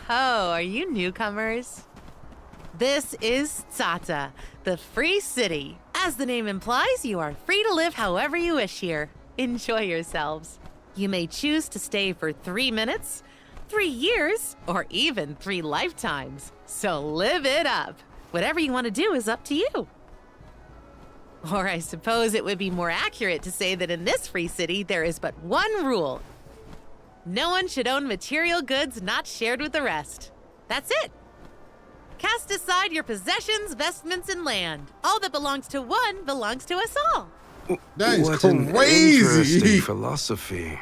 Oh, are you newcomers? This is Tsaata, the free city. As the name implies, you are free to live however you wish here. Enjoy yourselves. You may choose to stay for 3 minutes, 3 years, or even 3 lifetimes. So live it up. Whatever you want to do is up to you. Or I suppose it would be more accurate to say that in this free city, there is but one rule. No one should own material goods not shared with the rest. That's it. Cast aside your possessions, vestments, and land. All that belongs to one belongs to us all. That is what an crazy. interesting philosophy.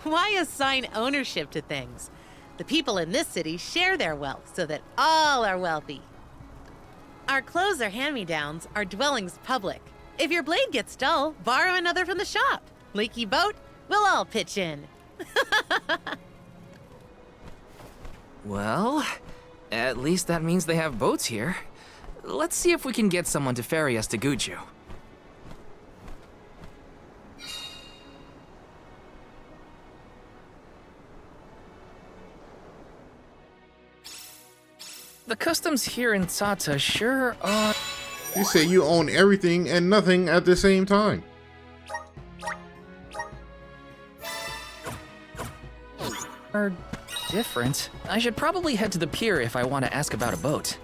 Why assign ownership to things? The people in this city share their wealth so that all are wealthy. Our clothes are hand-me-downs, our dwellings public. If your blade gets dull, borrow another from the shop. Leaky boat, we'll all pitch in. Well, at least that means they have boats here. Let's see if we can get someone to ferry us to Gudju. The customs here in Tsaata sure are... You say you own everything and nothing at the same time. are different. I should probably head to the pier if I want to ask about a boat.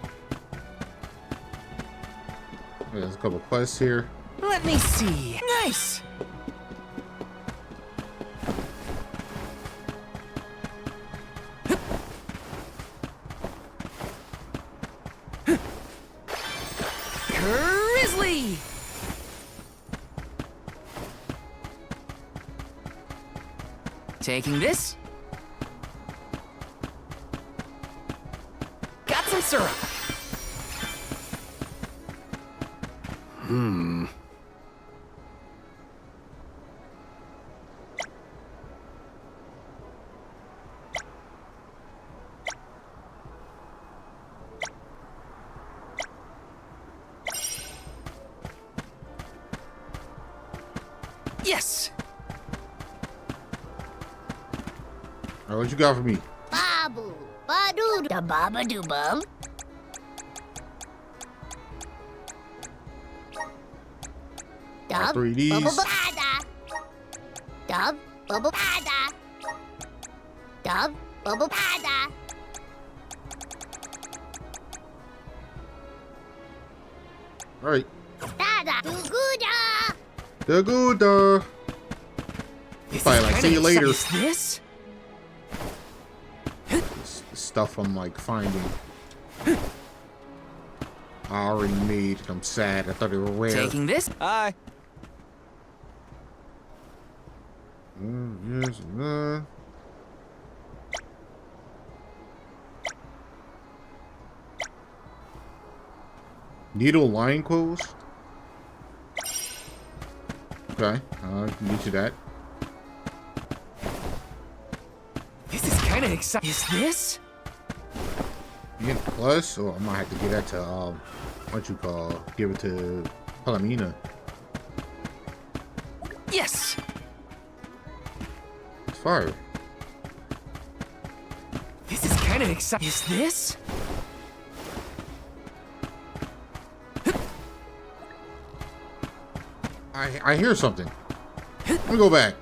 There's a couple quests here. Let me see. Nice! Grizzly! Taking this. Got some syrup. Yes! Alright, what you got for me? Babu, badu, da baba do bum. Dub, 3Ds. bubble bada. Dub, bubble bada. Dub, bubble bada. Alright. Dada, duguda. The good. Probably like, see you later. Is this? Stuff I'm like finding. I already made. I'm sad. I thought they were rare. Taking this? Hi. Yes, Needle line clothes. Okay, I can get you that. This is kind of exciting. Is this? Yeah, plus, or I might have to give that to what you call, give it to Palamina. Yes! It's fire. This is kind of exciting. Is this? I hear something. Let me go back.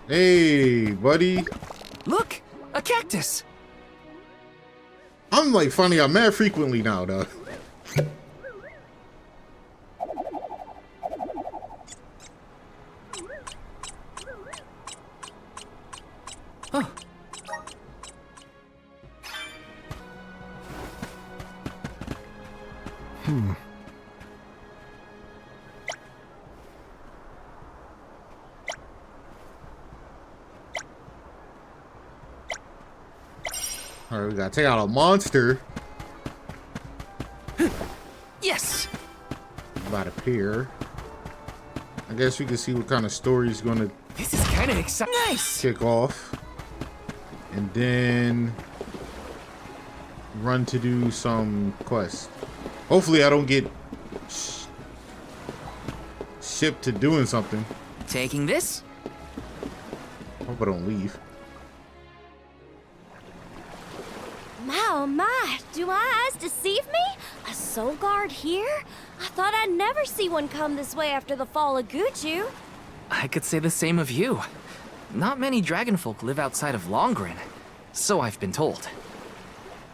Hey, buddy. Look! A cactus! I'm like finding out mad frequently now, though. Oh. Alright, we gotta take out a monster. Yes! About a pier. I guess we can see what kind of story is gonna This is kind of exciting. Nice! kick off. And then run to do some quests. Hopefully I don't get shipped to doing something. Taking this? Hope I don't leave. My, oh my, do my eyes deceive me? A soul guard here? I thought I'd never see one come this way after the fall of Gudju. I could say the same of you. Not many dragonfolk live outside of Longren, so I've been told.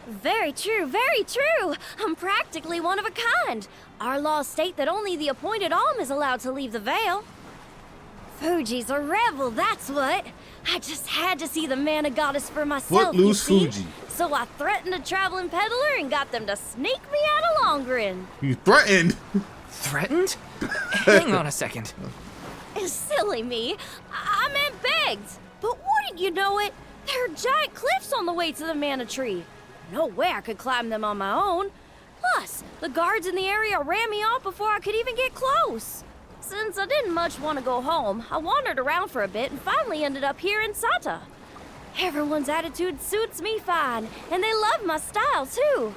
Very true, very true. I'm practically one of a kind. Our laws state that only the appointed Alm is allowed to leave the Vale. Fuji's a rebel, that's what. I just had to see the mana goddess for myself, you Footloose see? Fuji. So I threatened a traveling peddler and got them to sneak me out of Longren. You threatened? Threatened? Hang on a second. It's silly me. I meant begged. But wouldn't you know it? There are giant cliffs on the way to the mana tree. No way I could climb them on my own. Plus, the guards in the area ran me off before I could even get close. Since I didn't much want to go home, I wandered around for a bit and finally ended up here in Tsaata. Everyone's attitude suits me fine, and they love my style too.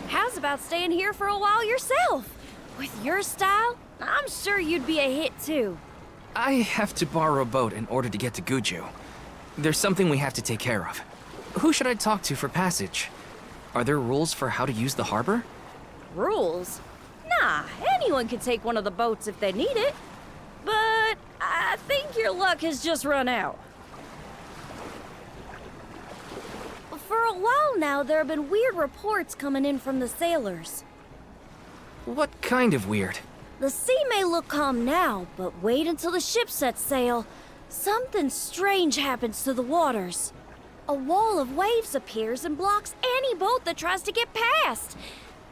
How's about staying here for a while yourself? With your style, I'm sure you'd be a hit too. I have to borrow a boat in order to get to Gudju. There's something we have to take care of. Who should I talk to for passage? Are there rules for how to use the harbor? Rules? Nah, anyone can take one of the boats if they need it. But I think your luck has just run out. For a while now, there have been weird reports coming in from the sailors. What kind of weird? The sea may look calm now, but wait until the ship sets sail. Something strange happens to the waters. A wall of waves appears and blocks any boat that tries to get past.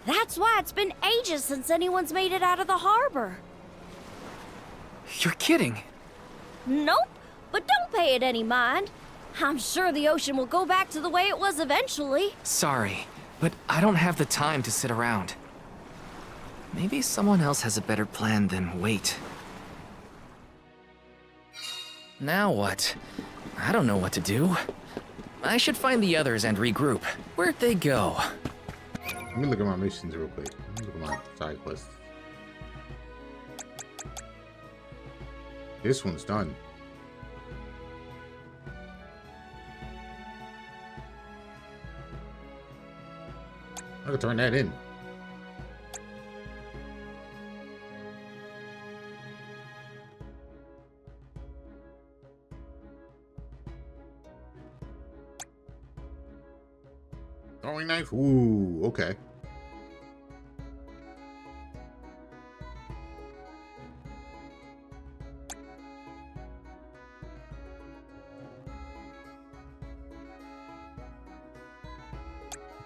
That's why it's been ages since anyone's made it out of the harbor. You're kidding. Nope, but don't pay it any mind. I'm sure the ocean will go back to the way it was eventually. Sorry, but I don't have the time to sit around. Maybe someone else has a better plan than wait. Now what? I don't know what to do. I should find the others and regroup. Where'd they go? Let me look at my missions real quick. Let me look at my side quests. This one's done. I can turn that in. Throwing knife? Ooh, okay.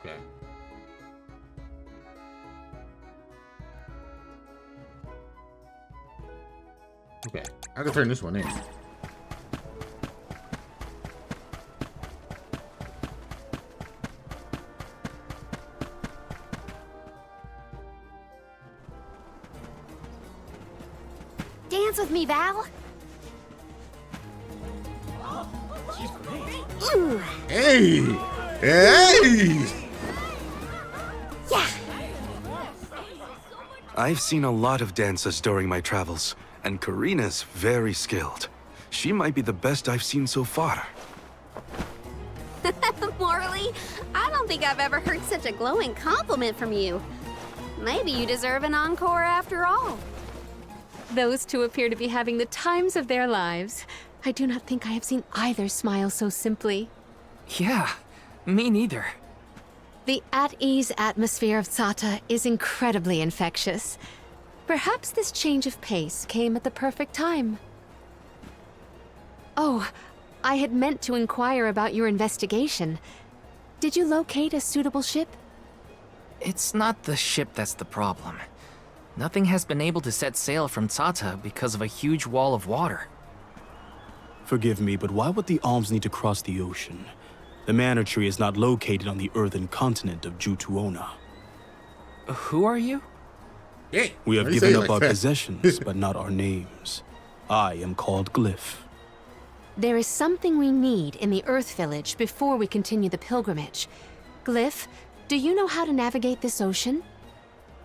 Okay. Okay, I can turn this one in. Dance with me, Val. Hey! Hey! Yeah. I've seen a lot of dancers during my travels, and Karina's very skilled. She might be the best I've seen so far. Morley, I don't think I've ever heard such a glowing compliment from you. Maybe you deserve an encore after all. Those two appear to be having the times of their lives. I do not think I have seen either smile so simply. Yeah, me neither. The at-ease atmosphere of Tsaata is incredibly infectious. Perhaps this change of pace came at the perfect time. Oh, I had meant to inquire about your investigation. Did you locate a suitable ship? It's not the ship that's the problem. Nothing has been able to set sail from Tsaata because of a huge wall of water. Forgive me, but why would the Alms need to cross the ocean? The Manor Tree is not located on the earthen continent of Jutuona. Who are you? Yeah. We have Why you given say it up like our that? possessions, but not our names. I am called Glyph. There is something we need in the Earth Village before we continue the pilgrimage. Glyph, do you know how to navigate this ocean?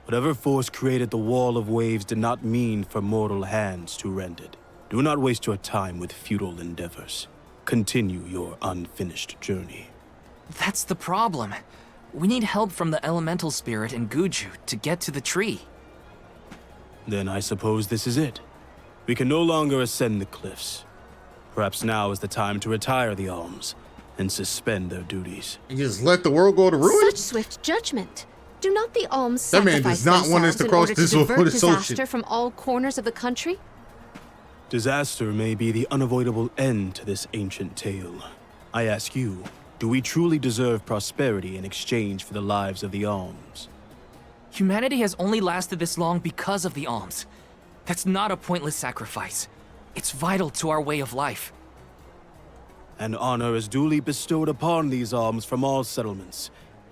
Whatever force created the wall of waves did not mean for mortal hands to rend it. Do not waste your time with futile endeavors. Continue your unfinished journey. That's the problem. We need help from the elemental spirit in Gudju to get to the tree. Then I suppose this is it. We can no longer ascend the cliffs. Perhaps now is the time to retire the alms and suspend their duties. You just let the world go to ruin? Such swift judgment. Do not the alms That man sacrifice does not want us themselves to in cross order to this divert ocean. disaster from all corners of the country? Disaster may be the unavoidable end to this ancient tale. I ask you, do we truly deserve prosperity in exchange for the lives of the alms? Humanity has only lasted this long because of the alms. That's not a pointless sacrifice. It's vital to our way of life. And honor is duly bestowed upon these alms from all settlements,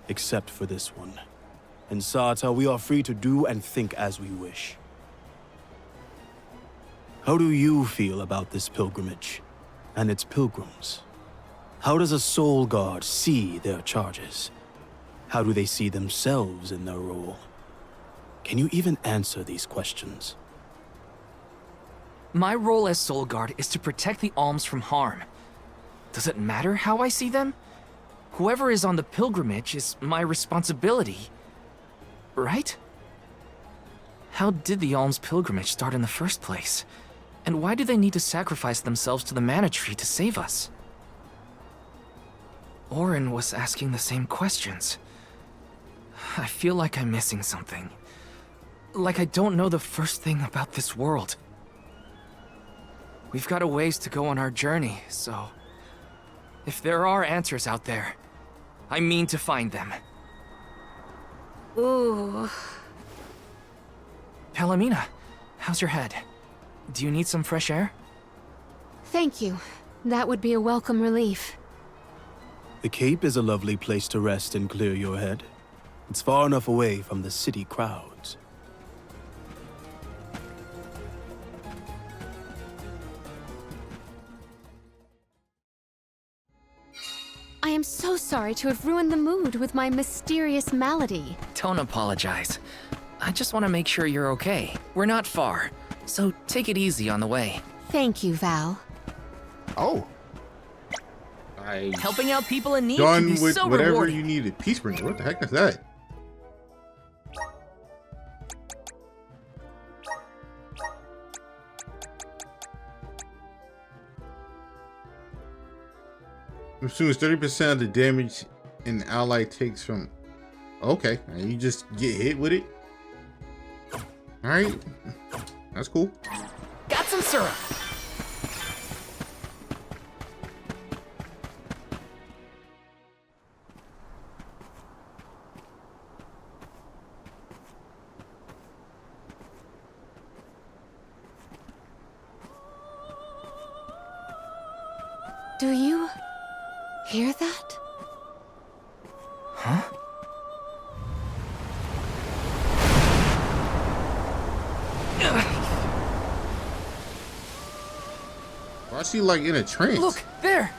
except for this one. In Tsaata, we are free to do and think as we wish. How do you feel about this pilgrimage and its pilgrims? How does a soul guard see their charges? How do they see themselves in their role? Can you even answer these questions? My role as Soul Guard is to protect the alms from harm. Does it matter how I see them? Whoever is on the pilgrimage is my responsibility, right? How did the alms pilgrimage start in the first place? And why do they need to sacrifice themselves to the mana tree to save us? Orin was asking the same questions. I feel like I'm missing something. Like I don't know the first thing about this world. We've got a ways to go on our journey, so... if there are answers out there, I mean to find them. Ooh. Palomina, how's your head? Do you need some fresh air? Thank you. That would be a welcome relief. The Cape is a lovely place to rest and clear your head. It's far enough away from the city crowds. I am so sorry to have ruined the mood with my mysterious malady. Don't apologize. I just want to make sure you're okay. We're not far, so take it easy on the way. Thank you, Val. Oh. Helping out people in need can Done be with so whatever rewarding. you needed. Peacebringer, what the heck is that? As soon as 30% of the damage an ally takes from... Okay, and you just get hit with it? Alright. That's cool. Got some syrup. Do you hear that? Huh? Why is she like in a trance? Look, there!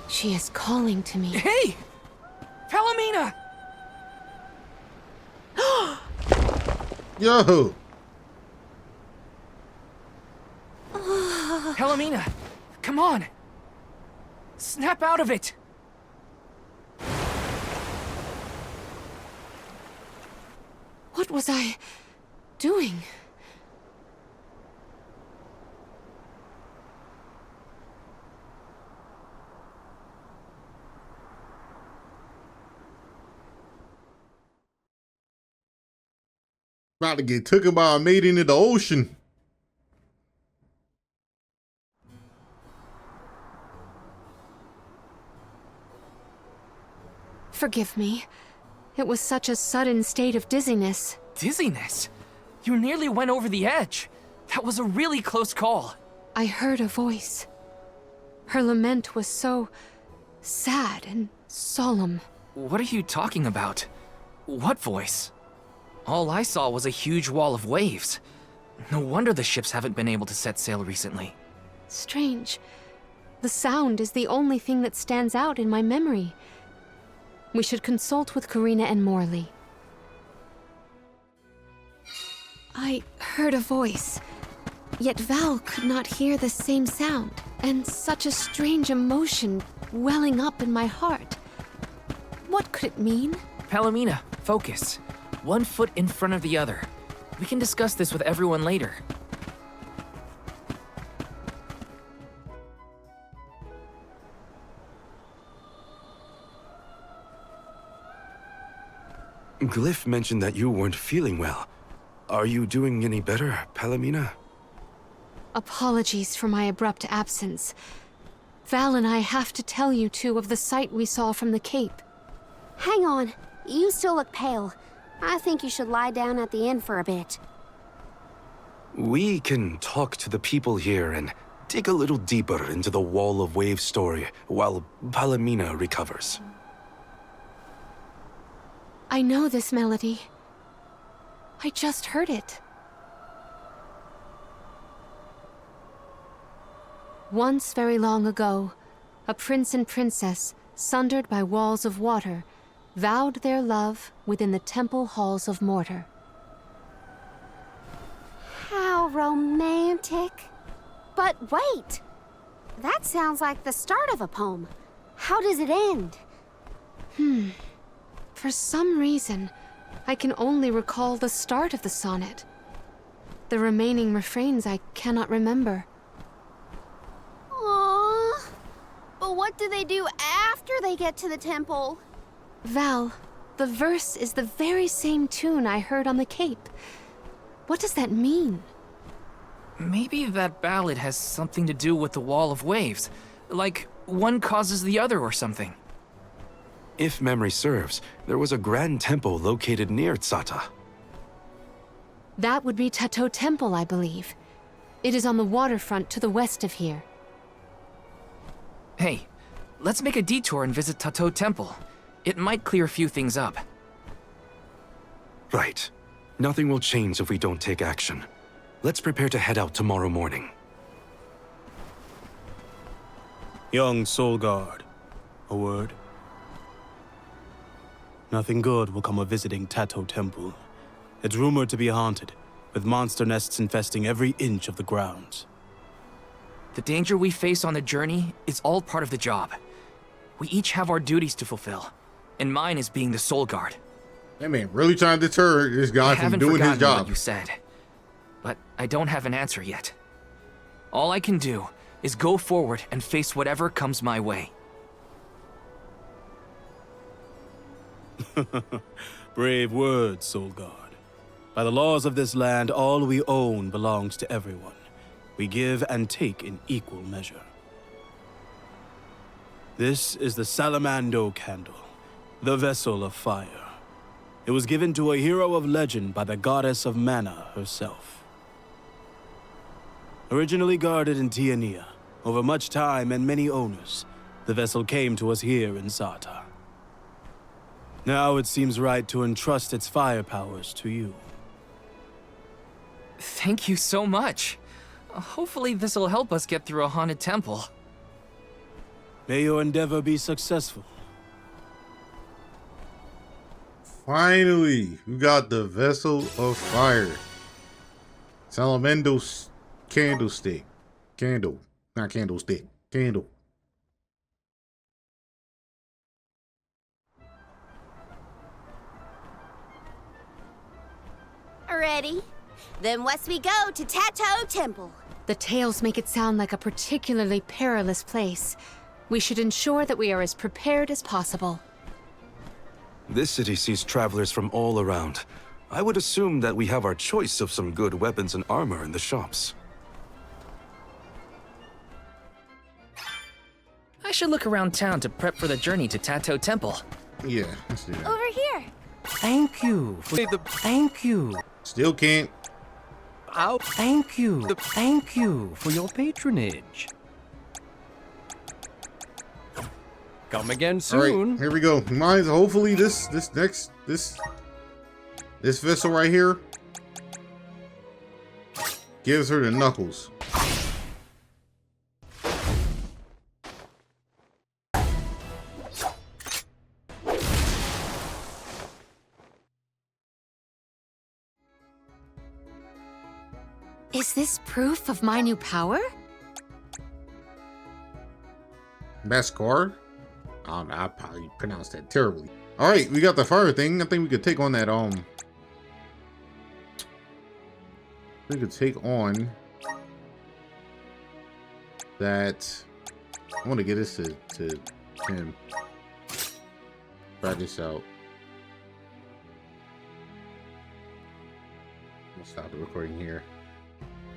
She is calling to me. Hey! Palomina! Yo! Palomina, come on! Snap out of it! What was I doing? About to get taken by a maiden in the ocean. Forgive me. It was such a sudden state of dizziness. Dizziness? You nearly went over the edge. That was a really close call. I heard a voice. Her lament was so sad and solemn. What are you talking about? What voice? All I saw was a huge wall of waves. No wonder the ships haven't been able to set sail recently. Strange. The sound is the only thing that stands out in my memory. We should consult with Karina and Morley. I heard a voice, yet Val could not hear the same sound, and such a strange emotion welling up in my heart. What could it mean? Palomina, focus. One foot in front of the other. We can discuss this with everyone later. Glyph mentioned that you weren't feeling well. Are you doing any better, Palomina? Apologies for my abrupt absence. Val and I have to tell you two of the sight we saw from the Cape. Hang on. You still look pale. I think you should lie down at the inn for a bit. We can talk to the people here and dig a little deeper into the Wall of Waves story while Palomina recovers. I know this melody. I just heard it. Once very long ago, a prince and princess, sundered by walls of water, vowed their love within the temple halls of mortar. How romantic. But wait! That sounds like the start of a poem. How does it end? For some reason, I can only recall the start of the sonnet. The remaining refrains I cannot remember. Aww. But what do they do after they get to the temple? Val, the verse is the very same tune I heard on the Cape. What does that mean? Maybe that ballad has something to do with the Wall of Waves. Like, one causes the other or something. If memory serves, there was a grand temple located near Tsaata. That would be Tsaata Temple, I believe. It is on the waterfront to the west of here. Hey, let's make a detour and visit Tsaata Temple. It might clear a few things up. Right. Nothing will change if we don't take action. Let's prepare to head out tomorrow morning. Young Soul Guard, a word? Nothing good will come of visiting Tsaata Temple. It's rumored to be haunted, with monster nests infesting every inch of the grounds. The danger we face on the journey is all part of the job. We each have our duties to fulfill, and mine is being the Soul Guard. That man really trying to deter this guy from doing his I haven't forgotten job. what you said, but I don't have an answer yet. All I can do is go forward and face whatever comes my way. Brave words, Soul Guard. By the laws of this land, all we own belongs to everyone. We give and take in equal measure. This is the Salamando Candle, the vessel of fire. It was given to a hero of legend by the goddess of mana herself. Originally guarded in Tiania, over much time and many owners, the vessel came to us here in Tsaata. Now it seems right to entrust its fire powers to you. Thank you so much. Hopefully this'll help us get through a haunted temple. May your endeavor be successful. Finally, we got the vessel of fire. Salamando's candlestick. Candle. Not candlestick. Candle. Ready? Then must we go to Tsaata Temple? The tales make it sound like a particularly perilous place. We should ensure that we are as prepared as possible. This city sees travelers from all around. I would assume that we have our choice of some good weapons and armor in the shops. I should look around town to prep for the journey to Tsaata Temple. Yeah, let's do that. Over here. Thank you for the thank you. Still can't. Thank you for your patronage. Come again All right, soon. here we go. Mine's hopefully this vessel right here. Gives her the knuckles. Is this proof of my new power? Best card? I don't know, I probably pronounced that terribly. Alright, we got the fire thing. I think we could take on that, we could take on that. I want to get this to him. Try this out. I'll stop the recording here.